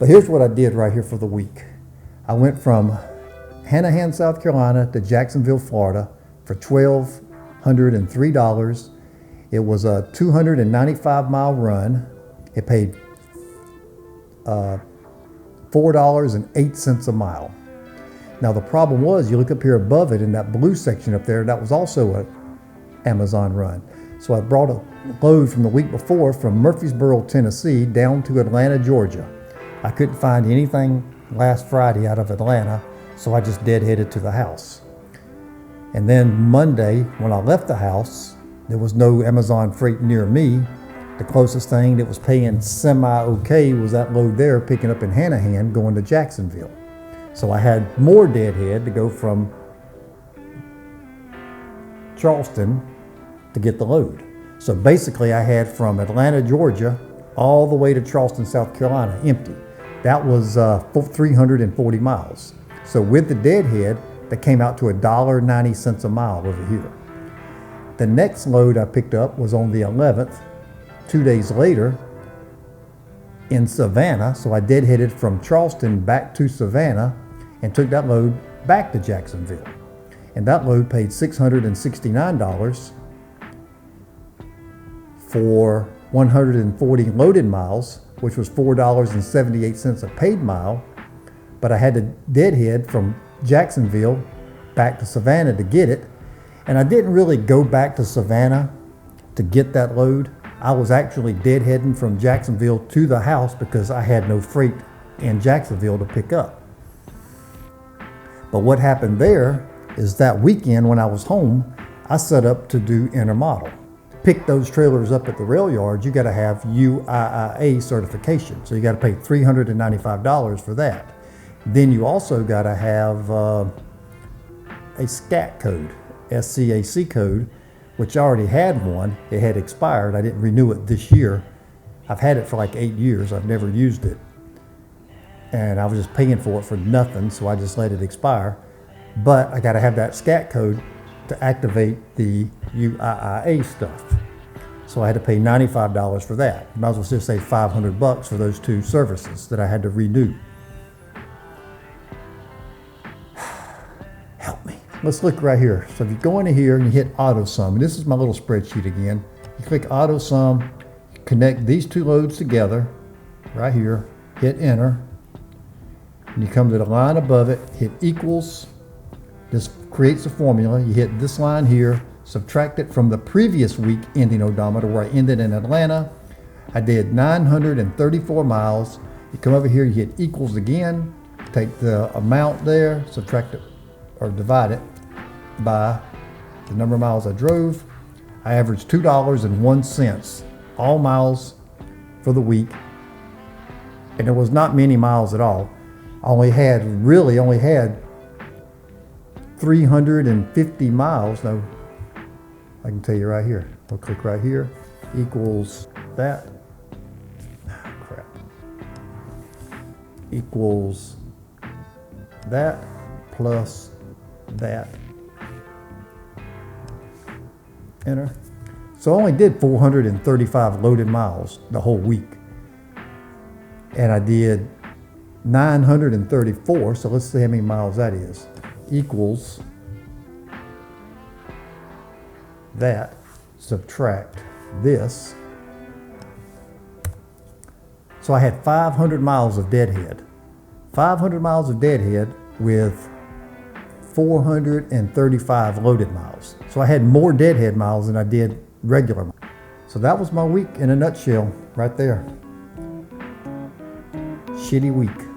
But here's what I did right here for the week. I went from Hanahan, South Carolina to Jacksonville, Florida for $1,203. It was a 295-mile run. It paid $4.08 a mile. Now the problem was, you look up here above it in that blue section up there, that was also an Amazon run. So I brought a load from the week before from Murfreesboro, Tennessee down to Atlanta, Georgia. I couldn't find anything last Friday out of Atlanta, so I just deadheaded to the house. And then Monday, when I left the house, there was no Amazon freight near me. The closest thing that was paying semi-okay was that load there, picking up in Hanahan, going to Jacksonville. So I had more deadhead to go from Charleston to get the load. So basically I had from Atlanta, Georgia, all the way to Charleston, South Carolina, empty. That was 340 miles. So with the deadhead, that came out to $1.90 a mile over here. The next load I picked up was on the 11th, 2 days later, in Savannah. So I deadheaded from Charleston back to Savannah and took that load back to Jacksonville. And that load paid $669 for 140 loaded miles, which was $4.78 a paid mile. But I had to deadhead from Jacksonville back to Savannah to get it. And I didn't really go back to Savannah to get that load. I was actually deadheading from Jacksonville to the house because I had no freight in Jacksonville to pick up. But what happened there is that weekend when I was home, I set up to do Intermodal. Pick those trailers up at the rail yard, you got to have UIIA certification. So you got to pay $395 for that. Then you also got to have a SCAC code, SCAC code, which I already had one. It had expired. I didn't renew it this year. I've had it for like 8 years. I've never used it. And I was just paying for it for nothing, so I just let it expire. But I got to have that SCAC code to activate the UIIA stuff. So I had to pay $95 for that. You might as well just say $500 for those two services that I had to renew. Help me. Let's look right here. So if you go into here and you hit auto sum, and this is my little spreadsheet again. You click auto sum, connect these two loads together right here, hit enter, and you come to the line above it, hit equals. This creates a formula. You hit this line here, subtract it from the previous week ending odometer where I ended in Atlanta. I did 934 miles. You come over here, you hit equals again, take the amount there, subtract it or divide it by the number of miles I drove. I averaged $2.01 all miles for the week. And there was not many miles at all. I only had 350 miles. Now, I can tell you right here. I'll click right here, equals that. Crap. Equals that plus that. Enter. So I only did 435 loaded miles the whole week. And I did 934, so let's see how many miles that is. Equals that, subtract this. So I had 500 miles of deadhead. 500 miles of deadhead with 435 loaded miles. So I had more deadhead miles than I did regular miles. So that was my week in a nutshell right there. Shitty week.